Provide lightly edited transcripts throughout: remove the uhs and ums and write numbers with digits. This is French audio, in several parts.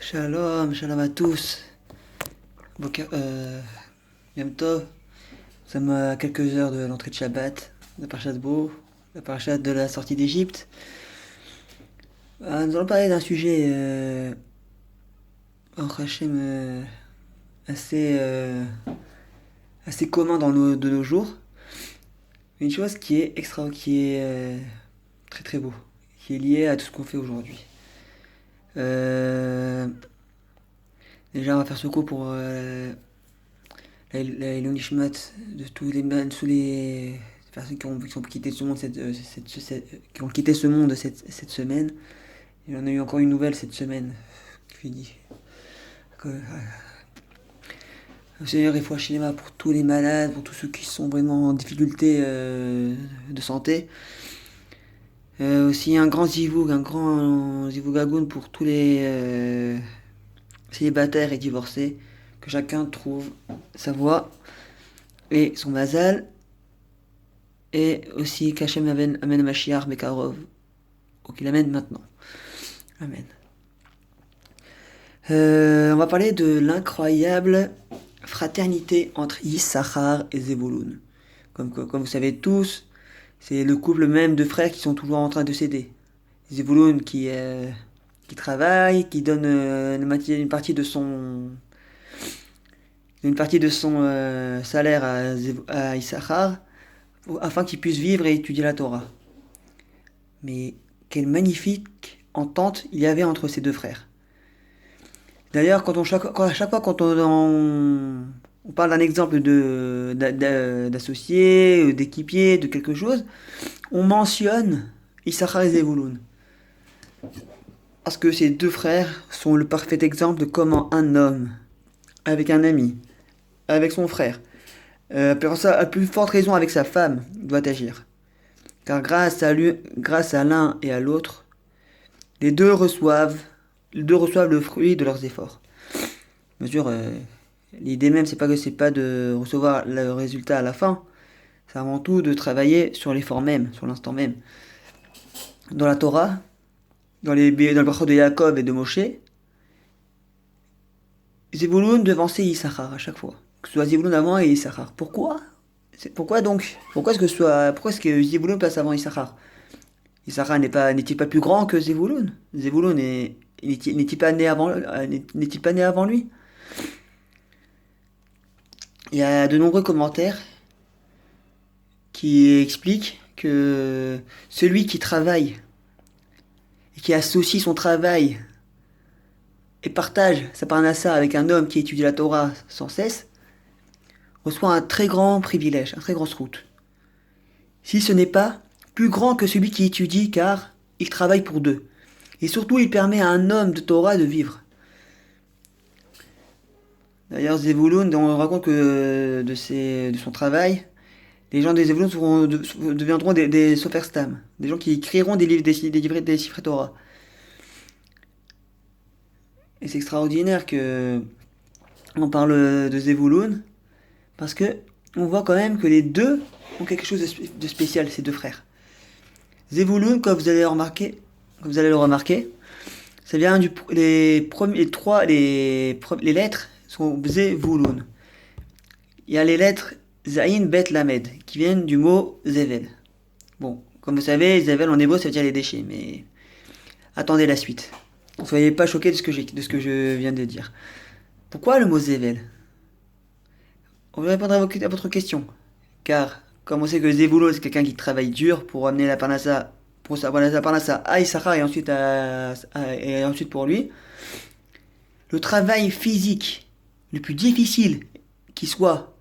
Shalom, shalom à tous. Yom Tov. Nous sommes à quelques heures de l'entrée de Shabbat, de Parashat Bo, la Parashat de la sortie d'Égypte. Nous allons parler d'un sujet Baruch Hashem, assez, assez commun de nos jours. Une chose qui est qui est très très beau, qui est lié à tout ce qu'on fait aujourd'hui. Déjà, on va faire ce coup pour la Elon Nishmat de tous les personnes qui ont quitté ce monde qui ont quitté ce monde cette semaine. Il y en a eu encore une nouvelle cette semaine qui dit que le Seigneur est foi cinéma pour tous les malades, pour tous ceux qui sont vraiment en difficulté de santé. Aussi un grand zivougagoun pour tous les célibataires et divorcés, que chacun trouve sa voie et son mazal, et aussi qu'Hachem amène Mashiach Bekarov, ou qu'il amène maintenant. Amen. On va parler de l'incroyable fraternité entre Yissachar et Zevulun. Comme vous savez tous, c'est le couple même de frères qui sont toujours en train de s'aider. Zevulun qui travaille, qui donne une partie de son salaire à Issachar afin qu'il puisse vivre et étudier la Torah. Mais quelle magnifique entente il y avait entre ces deux frères. D'ailleurs, à chaque fois quand on parle d'un exemple d'associé, d'équipier, de quelque chose, on mentionne Issachar et Zevulun. Parce que ces deux frères sont le parfait exemple de comment un homme, avec un ami, avec son frère, à plus forte raison avec sa femme, doit agir. Car grâce à l'un et à l'autre, les deux reçoivent le fruit de leurs efforts. Bien sûr, l'idée même, c'est pas de recevoir le résultat à la fin. C'est avant tout de travailler sur l'effort même, sur l'instant même. Dans la Torah, dans le parcours de Yaakov et de Moshe, Zevulun devançait Issachar à chaque fois. Que ce soit Zevulun avant et Issachar. Pourquoi donc Pourquoi est-ce que Zevulun passe avant Issachar? Issachar n'est-il pas plus grand que Zevulun? Zevulun n'est-il pas né avant lui? Il y a de nombreux commentaires qui expliquent que celui qui travaille et qui associe son travail et partage sa parnassa avec un homme qui étudie la Torah sans cesse, reçoit un très grand privilège, un très grand srout. Si ce n'est pas plus grand que celui qui étudie, car il travaille pour deux. Et surtout, il permet à un homme de Torah de vivre. D'ailleurs, Zevulun, on raconte que de son travail, les gens des Zevulun deviendront des Sofer Stam, des gens qui écriront des livres, des chiffres Torah. Et c'est extraordinaire que on parle de Zevulun, parce que on voit quand même que les deux ont quelque chose de spécial, ces deux frères. Zevulun, comme vous allez le remarquer, ça vient les lettres sont Zevulun. Il y a les lettres Zayin Bet Lamed qui viennent du mot Zevel. Bon, comme vous savez, Zevel en hébreu ça veut dire les déchets, mais attendez la suite. Ne soyez pas choqués de ce que je viens de dire. Pourquoi le mot Zevel? On va répondre à votre question. Car, comme on sait que Zevulun c'est quelqu'un qui travaille dur pour amener la parnassa, pour sa parnassa à Issachar et ensuite pour lui, le travail physique le plus difficile qui soit,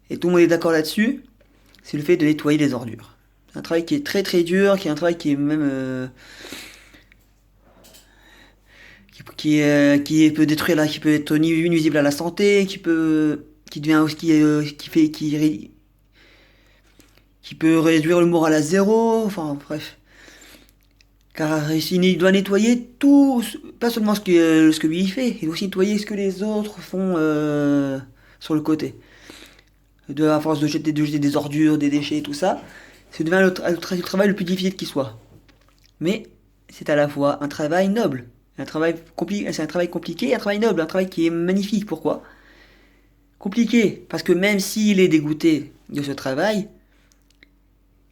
et tout le monde est d'accord là-dessus, c'est le fait de nettoyer les ordures. C'est un travail qui est très très dur, qui est un travail qui est même qui peut détruire qui peut être nuisible à la santé, qui peut réduire le moral à zéro, enfin bref. Car il doit nettoyer tout, pas seulement ce que lui il fait, il doit aussi nettoyer ce que les autres font sur le côté. À force de jeter des ordures, des déchets, tout ça, c'est devient le travail le plus difficile qui soit. Mais c'est à la fois un travail noble, C'est un travail compliqué, un travail noble, un travail qui est magnifique. Pourquoi? Compliqué, parce que même s'il est dégoûté de ce travail,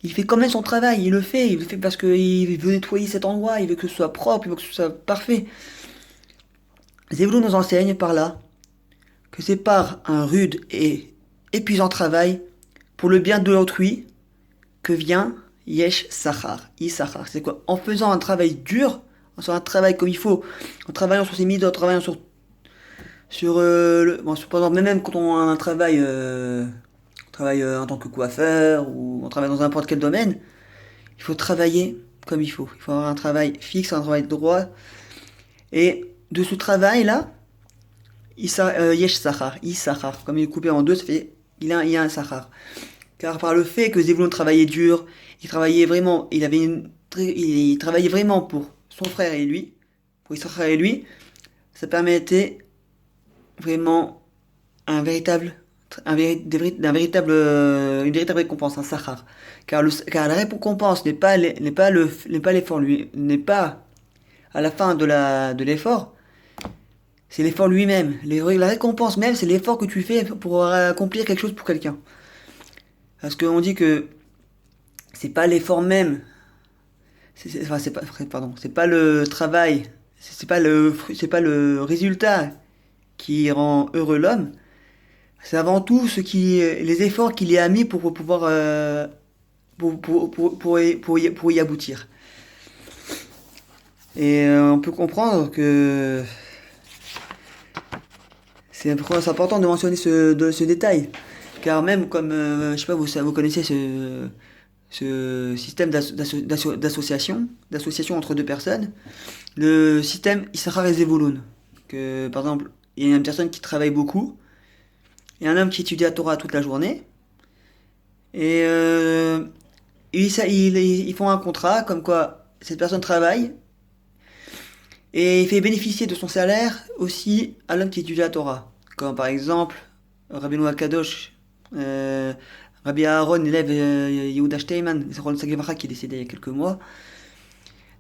il fait quand même son travail, il le fait parce qu'il veut nettoyer cet endroit, il veut que ce soit propre, il veut que ce soit parfait. Zévlou nous enseigne par là que c'est par un rude et épuisant travail pour le bien de l'autrui que vient Yesh Sachar, Issachar. C'est quoi? En faisant un travail dur, en faisant un travail comme il faut, en travaillant sur ses midot, en travaillant par exemple, même quand on a un travail, on travaille en tant que coiffeur ou on travaille dans n'importe quel domaine, il faut travailler comme il faut. Il faut avoir un travail fixe, un travail droit. Et de ce travail-là, Yesh Sachar, Issachar, comme il est coupé en deux, ça fait il y a un Sachar. Car par le fait que Zevlon travaillait dur, il travaillait vraiment, il travaillait vraiment pour son frère et lui, pour Issachar et lui, ça permettait vraiment un véritable, une véritable récompense, un Sachar. Car la récompense n'est pas l'effort lui, n'est pas à la fin de l'effort, c'est l'effort lui-même. La récompense même, c'est l'effort que tu fais pour accomplir quelque chose pour quelqu'un. Parce qu'on dit que c'est pas l'effort même, enfin, c'est pas le travail, c'est pas le résultat qui rend heureux l'homme. C'est avant tout les efforts qu'il y a mis pour pouvoir, pour y aboutir. Et on peut comprendre que c'est important de mentionner ce détail. Car même comme, je sais pas, vous connaissez ce système d'association entre deux personnes, le système Issachar et Zevulun. Que, par exemple, il y a une personne qui travaille beaucoup, et un homme qui étudie la Torah toute la journée, et ils font un contrat comme quoi cette personne travaille, et il fait bénéficier de son salaire aussi à l'homme qui étudie la Torah. Comme par exemple, Rabbeinu Akadosh, Rabbi Aaron, l'élève Yehuda Steinman, qui est décédé il y a quelques mois,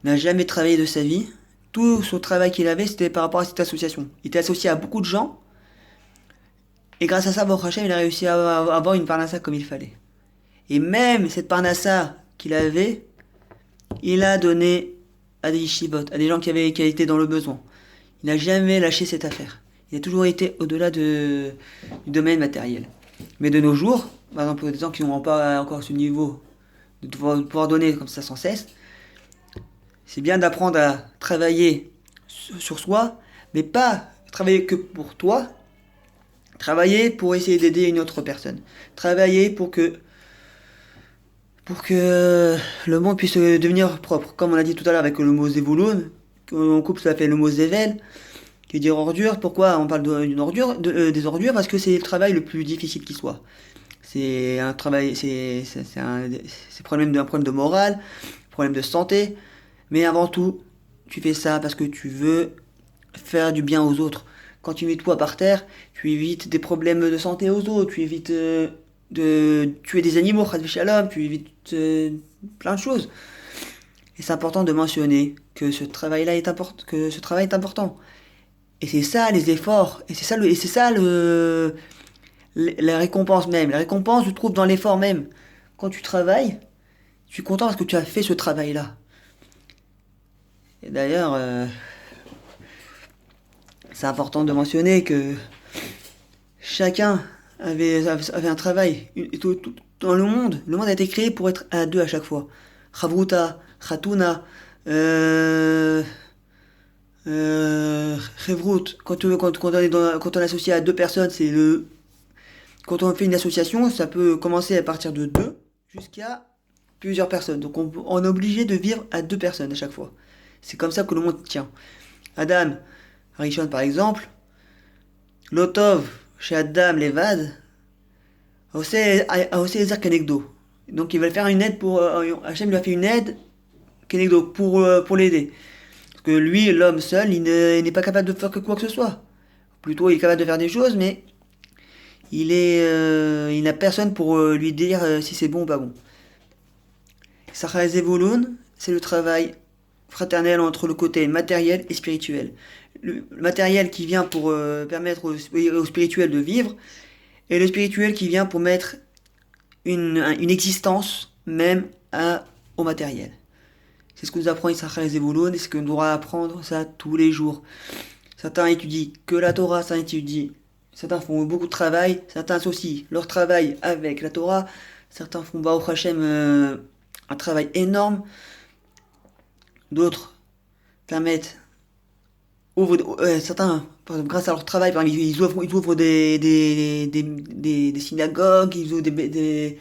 n'a jamais travaillé de sa vie. Tout son travail qu'il avait, c'était par rapport à cette association. Il était associé à beaucoup de gens, et grâce à ça, Baruch Hashem, il a réussi à avoir une parnassa comme il fallait. Et même cette parnassa qu'il avait, il a donné à des yeshivot, à des gens qui étaient dans le besoin. Il n'a jamais lâché cette affaire. Il a toujours été au-delà du domaine matériel. Mais de nos jours, par exemple, des gens qui n'ont pas encore ce niveau de pouvoir donner comme ça sans cesse, c'est bien d'apprendre à travailler sur soi, mais pas travailler que pour toi, travailler pour essayer d'aider une autre personne. Travailler pour que le monde puisse devenir propre. Comme on l'a dit tout à l'heure avec le mot Zevulun, on coupe ça fait le mot Zevel, qui veut dire ordure. Pourquoi on parle d'une ordure, des ordures? Parce que c'est le travail le plus difficile qui soit. C'est un travail, c'est un problème de morale, problème de santé, mais avant tout, tu fais ça parce que tu veux faire du bien aux autres. Quand tu mets toi par terre, tu évites des problèmes de santé aux autres, tu évites de tuer des animaux, shalom, tu évites plein de choses. Et c'est important de mentionner que ce travail-là est important, que ce travail est important. Et c'est ça les efforts, et c'est ça la récompense même. La récompense se trouve dans l'effort même. Quand tu travailles, tu es content parce que tu as fait ce travail-là. Et d'ailleurs, c'est important de mentionner que chacun avait un travail. Dans le monde a été créé pour être à deux à chaque fois. Chavruta, Khatuna, Chevrut. Quand on est associé à deux personnes, quand on fait une association, ça peut commencer à partir de deux jusqu'à plusieurs personnes. Donc on est obligé de vivre à deux personnes à chaque fois. C'est comme ça que le monde tient. Adam, Rishon par exemple, Lotov, chez Adam, Levad, aussi Ezer Kenegdo. Donc il va faire une aide pour. Hachem lui a fait une aide Kenegdo pour l'aider. Parce que lui, l'homme seul, il n'est pas capable de faire que quoi que ce soit. Plutôt, il est capable de faire des choses, mais il n'a personne pour lui dire si c'est bon ou pas bon. Sachar Zevulun, c'est le travail fraternelle entre le côté matériel et spirituel. Le matériel qui vient pour permettre au spirituel de vivre, et le spirituel qui vient pour mettre une existence même au matériel. C'est ce que nous apprend Issachar Zevulun, et c'est ce que nous devons apprendre ça tous les jours. Certains étudient que la Torah, certains font beaucoup de travail, certains associent leur travail avec la Torah, certains font Baruch Hashem un travail énorme, d'autres permettent, certains, par exemple, grâce à leur travail, par exemple, ils ouvrent des synagogues, ils ouvrent des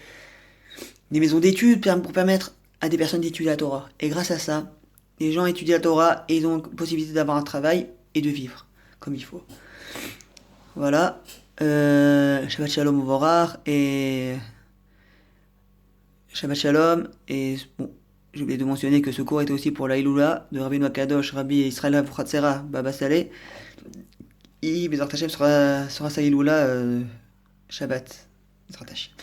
maisons d'études pour permettre à des personnes d'étudier la Torah. Et grâce à ça, les gens étudient la Torah et ils ont la possibilité d'avoir un travail et de vivre comme il faut. Voilà. Shabbat Shalom au Vorar et Shabbat Shalom. Et bon, j'ai oublié de mentionner que ce cours était aussi pour la Iloula de Rabbeinu Akadosh, Rabbi Israël Avratzera Baba Saleh. Et Bezrat Hashem sera sa Iloula Shabbat. Bezrat Hashem.